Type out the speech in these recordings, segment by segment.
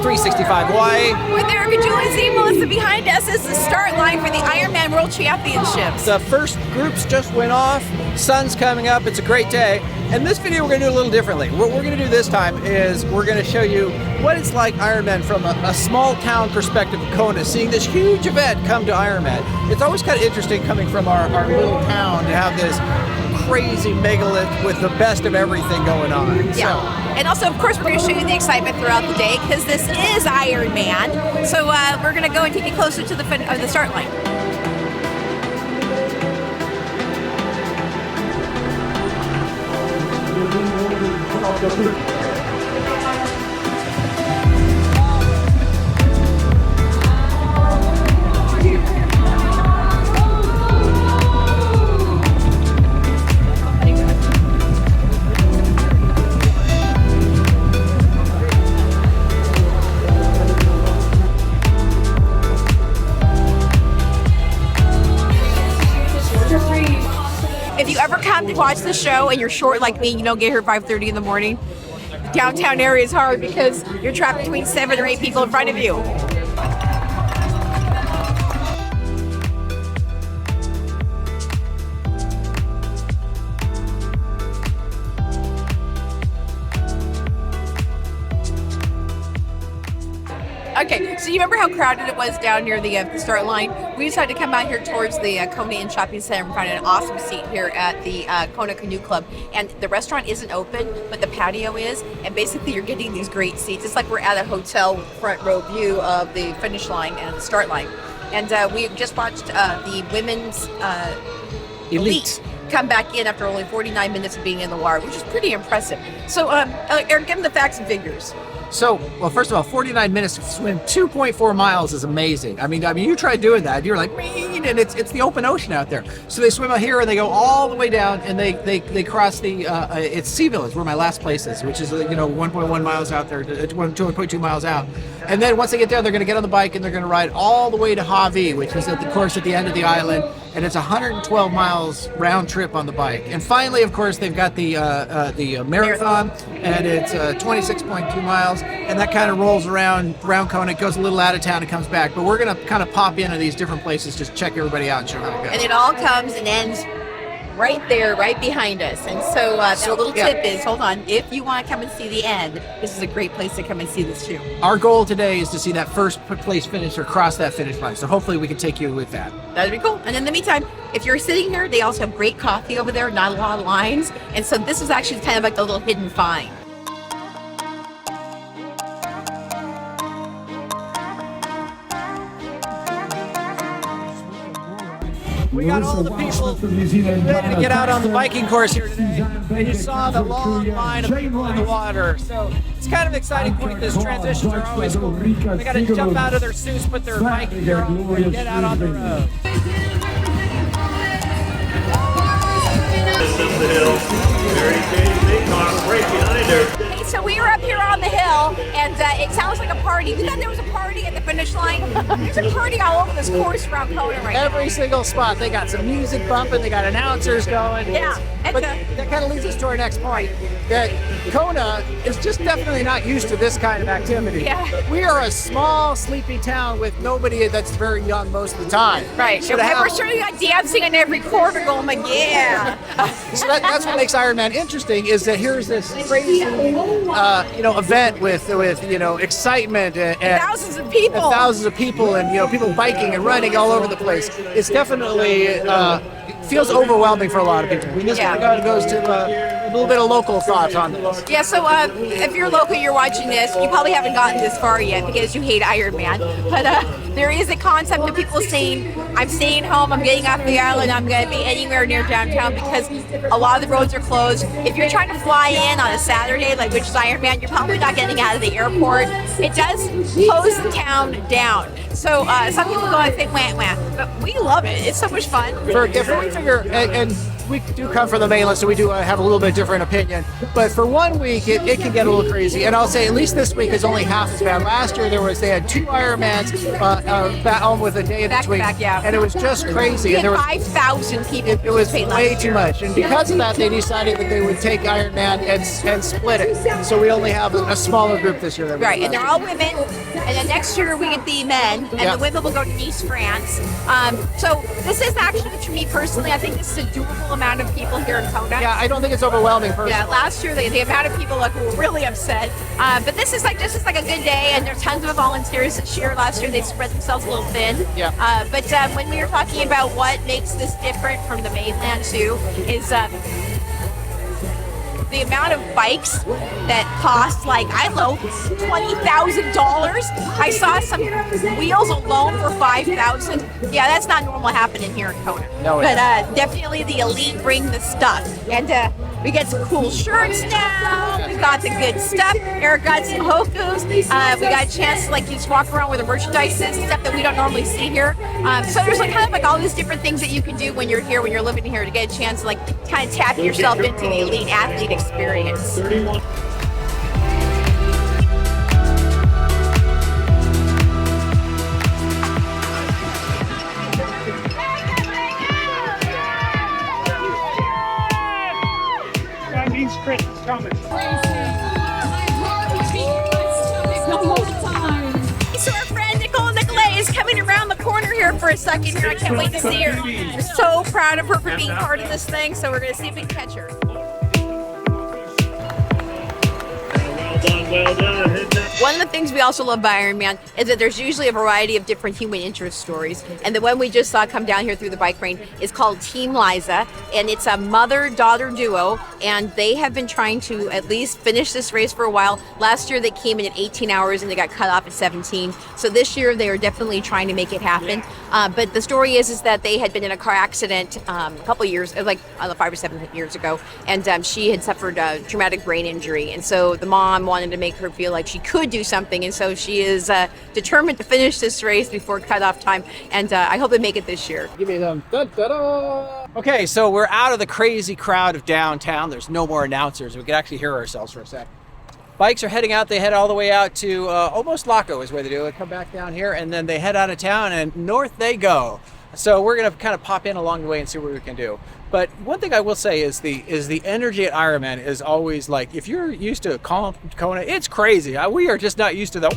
365 Hawaii. With Erica Julie Ziemelis, and behind us is the start line for the Ironman World Championships. The first groups just went off, sun's coming up, it's a great day. And this video we're going to do a little differently. What we're going to do this time is we're going to show you what it's like Ironman from a small town perspective of Kona, seeing this huge event come to Ironman. It's always kind of interesting coming from our little town to have this crazy megalith with the best of everything going on. Yeah. So. And also, of course, we're going to show you the excitement throughout the day because this is Ironman. So we're going to go and take you closer to the start line. If you ever come to watch the show and you're short like me, you don't get here at 5:30 in the morning, the downtown area is hard because you're trapped between 7 or 8 people in front of you. Okay, so you remember how crowded it was down near the start line? We decided to come out here towards the Kona Inn Shopping Center and find an awesome seat here at the Kona Canoe Club. And the restaurant isn't open, but the patio is. And basically you're getting these great seats. It's like we're at a hotel front row view of the finish line and the start line. And we just watched the women's elite come back in after only 49 minutes of being in the water, which is pretty impressive. So Eric, give them the facts and figures. So, well, first of all, 49 minutes to swim 2.4 miles is amazing. I mean, you try doing that, you're like, man, and it's the open ocean out there. So they swim out here and they go all the way down and they cross the, it's Ziemelis, where my last place is, which is, 1.1 miles out there, 2.2 miles out. And then once they get down, they're going to get on the bike and they're going to ride all the way to Hawaii, which is at the course at the end of the island. And it's 112 miles round trip on the bike. And finally, of course, they've got the marathon, and it's 26.2 miles, and that kind of rolls around Kona. It goes a little out of town and comes back. But we're going to kind of pop into these different places, just check everybody out and show how it goes. And it all comes and ends right there, right behind us. And so the little tip is, hold on, if you want to come and see the end, this is a great place to come and see this too. Our goal today is to see that first place finish or cross that finish line. So hopefully we can take you with that. That'd be cool. And in the meantime, if you're sitting here, they also have great coffee over there, not a lot of lines. And so this is actually kind of like a little hidden find. We got all the people ready to get out on the biking course here today. And you saw the long line of people in the water. So it's kind of an exciting point. These transitions are always cool. They got to jump out of their suits, put their bike gear on, and get out on the road. So we were up here on the hill, and it sounds like a party. We thought there was a party at the finish line. There's a party all over this course around Kona right now. Every single spot. They got some music bumping. They got announcers going. Yeah. But that kind of leads us to our next point, that Kona is just definitely not used to this kind of activity. Yeah. We are a small, sleepy town with nobody that's very young most of the time. Right. So we're sure you got dancing in every corner going like, yeah. So that's what makes Ironman interesting, is that here's this crazy event with excitement and thousands of people. And thousands of people and people biking and running all over the place. It's definitely feels overwhelming for a lot of people. We just goes to a little bit of local thoughts on this. Yeah, so if you're local, you're watching this, you probably haven't gotten this far yet because you hate Ironman. But there is a concept of people saying, I'm staying home, I'm getting off the island, I'm going to be anywhere near downtown because a lot of the roads are closed. If you're trying to fly in on a Saturday, like which is Ironman, you're probably not getting out of the airport. It does close the town down. So some people go and think, wah, wah. But we love it. It's so much fun. If we figure, and we do come from the mainland, so we do have a little bit different opinion. But for 1 week, it can get a little crazy. And I'll say at least this week is only half as bad. Last year they had 2 Ironmans with a day in between, and it was just crazy. We and there had was 5,000 people. it was way too much. And because of that, they decided that they would take Ironman and split it. So we only have a smaller group this year. Right, and they're all women. And then next year we get the men, and the women will go to Nice, France. So this is actually, to me personally, I think this is a doable amount of people here in Kona. Yeah, I don't think it's overwhelming personally. Yeah, last year the amount of people who were really upset. But this is like a good day, and there's tons of volunteers this year. Last year they spread themselves a little thin. Yeah. But when we were talking about what makes this different from the mainland too, is the amount of bikes that cost, like, I don't know, $20,000. I saw some wheels alone for $5,000. Yeah, that's not normal happening here in Kona. No, but definitely the elite bring the stuff. And we get some cool shirts now. We got the good stuff. Eric got some hokus. We got a chance to like just walk around where the merchandise is, stuff that we don't normally see here. So there's like kind of like all these different things that you can do when you're here, when you're living here, to get a chance to like kind of tap yourself into the elite athlete experience. That means Chris is coming. So our friend Nicole Nicolay is coming around the corner here for a second here. I can't wait to see her. We're so proud of her for being part of this thing, so we're going to see if we can catch her. Well done. One of the things we also love about Ironman is that there's usually a variety of different human interest stories. And the one we just saw come down here through the bike lane is called Team Liza. And it's a mother-daughter duo. And they have been trying to at least finish this race for a while. Last year they came in at 18 hours and they got cut off at 17. So this year they are definitely trying to make it happen. But the story is that they had been in a car accident a couple years, like 5 or 7 years ago. And she had suffered a traumatic brain injury. And so the mom wanted to make her feel like she could do something, and so she is determined to finish this race before cutoff time, and I hope they make it this year. Give me them. Da-da-da. Okay, so we're out of the crazy crowd of downtown. There's no more announcers. We can actually hear ourselves for a sec. Bikes are heading out. They head all the way out to almost Laco is where they do. They come back down here, and then they head out of town, and north they go. So we're going to kind of pop in along the way and see what we can do. But one thing I will say is the energy at Ironman is always like, if you're used to Kona, it's crazy. We are just not used to the...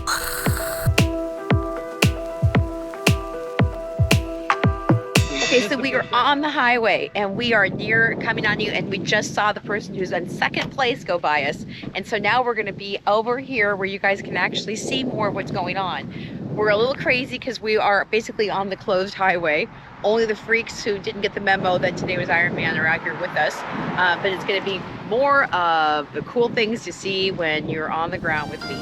Okay, so we are on the highway and we are near coming on you, and we just saw the person who's in second place go by us. And so now we're going to be over here where you guys can actually see more of what's going on. We're a little crazy because we are basically on the closed highway. Only the freaks who didn't get the memo that today was Ironman are out here with us. But it's going to be more of the cool things to see when you're on the ground with me.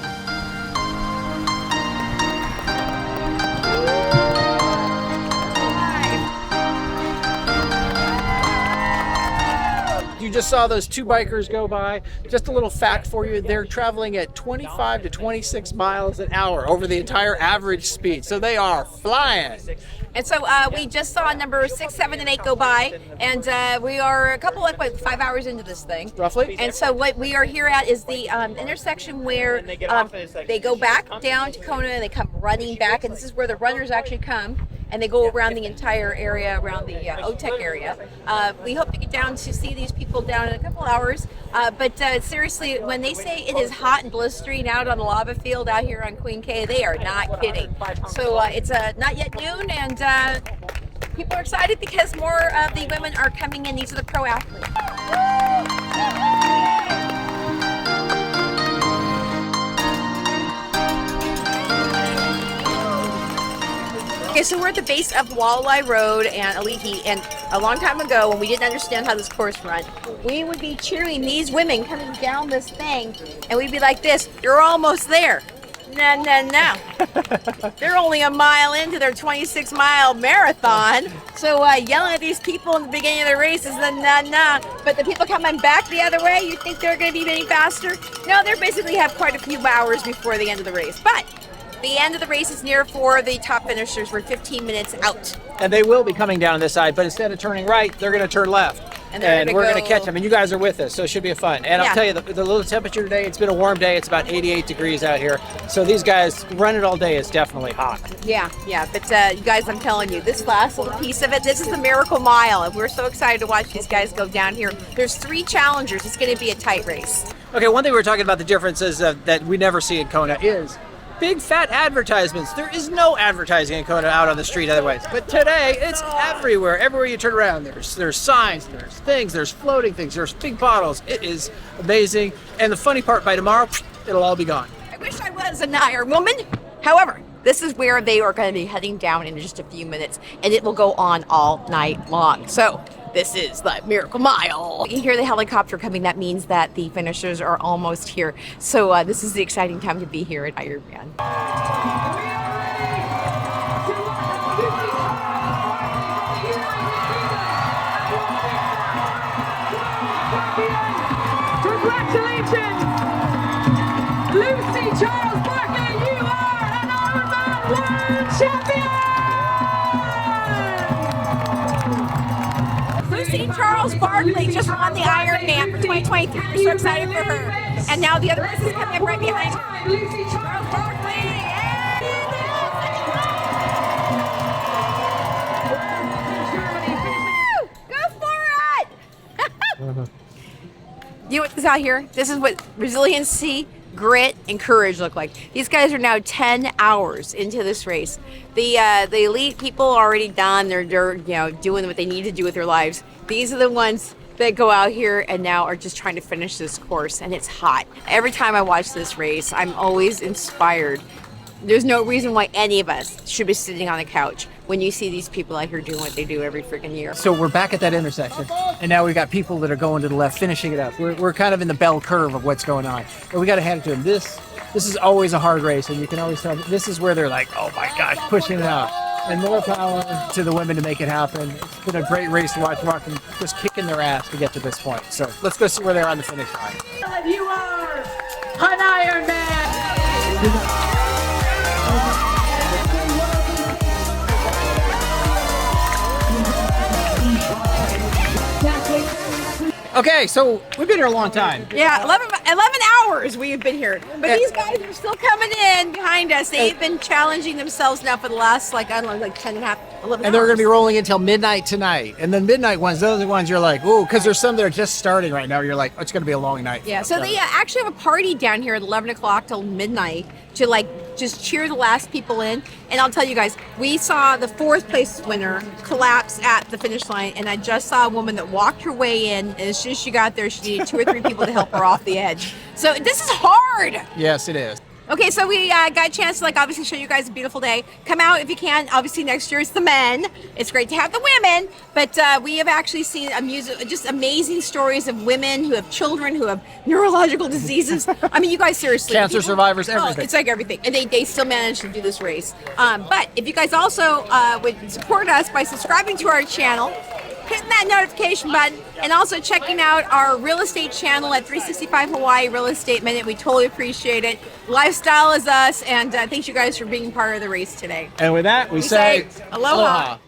You just saw those 2 bikers go by. Just a little fact for you, they're traveling at 25 to 26 miles an hour over the entire average speed. So they are flying. And so we just saw number 6, 7, and 8 go by, and we are a couple, like 5 hours into this thing. Roughly. And so what we are here at is the intersection where they go back down to Kona and they come running back, and this is where the runners actually come. And they go around the entire area, around the OTEC area. We hope to get down to see these people down in a couple hours. But seriously, when they say it is hot and blistering out on the lava field out here on Queen K, they are not kidding. So it's not yet noon, and people are excited because more of the women are coming in. These are the pro athletes. Okay, so we're at the base of Walleye Road and Alihi, and a long time ago when we didn't understand how this course run, we would be cheering these women coming down this thing, and we'd be like this, "You're almost there." No. They're only a mile into their 26-mile marathon, so yelling at these people in the beginning of the race is the nah. But the people coming back the other way, you think they're going to be any faster? No, they basically have quite a few hours before the end of the race, but the end of the race is near for the top finishers. We're 15 minutes out. And they will be coming down this side, but instead of turning right, they're going to turn left. they're we're gonna going to catch them. And you guys are with us, so it should be fun. And Yeah. I'll tell you, the little temperature today, it's been a warm day. It's about 88 degrees out here. So these guys running all day is definitely hot. Yeah. But you guys, I'm telling you, this last little piece of it, this is the Miracle Mile, and we're so excited to watch these guys go down here. There's 3 challengers. It's going to be a tight race. Okay, one thing we were talking about the differences that we never see in Kona is big fat advertisements. There is no advertising in Kona out on the street otherwise. But today, it's everywhere. Everywhere you turn around, there's signs, there's things, there's floating things, there's big bottles. It is amazing. And the funny part, by tomorrow, it'll all be gone. I wish I was an Iron woman. However, this is where they are going to be heading down in just a few minutes, and it will go on all night long. So this is the Miracle Mile. You hear the helicopter coming. That means that the finishers are almost here. So this is the exciting time to be here at Ironman. Congratulations, Lucy Charles Barker, you are an Ironman World Champion! Lucy Charles Barkley just won the Ironman for 2023. We're so excited for her. And now the other person is coming up right behind her. Lucy Charles Barkley! Go for it! You know what's out here? This is what resiliency, grit, and courage look like. These guys are now 10 hours into this race. The elite people are already done. They're doing what they need to do with their lives. These are the ones that go out here and now are just trying to finish this course, and it's hot. Every time I watch this race, I'm always inspired. There's no reason why any of us should be sitting on the couch when you see these people out here doing what they do every freaking year. So we're back at that intersection, and now we've got people that are going to the left, finishing it up. We're kind of in the bell curve of what's going on. But we got to hand it to them. This is always a hard race, and you can always tell this is where they're like, oh my gosh, pushing it out. And more power to the women to make it happen. It's been a great race to watch, walking, just kicking their ass to get to this point. So let's go see where they're on the finish line. You are an Ironman! Okay, so we've been here a long time. Yeah, 11 hours we've been here. But these guys are still coming in behind us. They've been challenging themselves now for the last, 10 and a half, 11 And they're hours. going to be rolling until midnight tonight. And the midnight ones, those are the ones you're like, ooh, because there's some that are just starting right now. You're like, oh, it's going to be a long night. Yeah, so they actually have a party down here at 11 o'clock till midnight to just cheer the last people in. And I'll tell you guys, we saw the 4th place winner collapse at the finish line, and I just saw a woman that walked her way in, and as soon as she got there, she needed 2 or 3 people to help her off the edge. So this is hard. Yes, it is. Okay, so we got a chance to obviously show you guys a beautiful day. Come out if you can. Obviously next year it's the men. It's great to have the women, but we have actually seen just amazing stories of women who have children, who have neurological diseases. I mean, you guys seriously. Cancer survivors, everything. Oh, it's like everything, and they still manage to do this race. But if you guys also would support us by subscribing to our channel, hitting that notification button, and also checking out our real estate channel at 365 Hawaii Real Estate Minute. We totally appreciate it. Lifestyle is us, and thanks you guys for being part of the race today. And with that, we say aloha.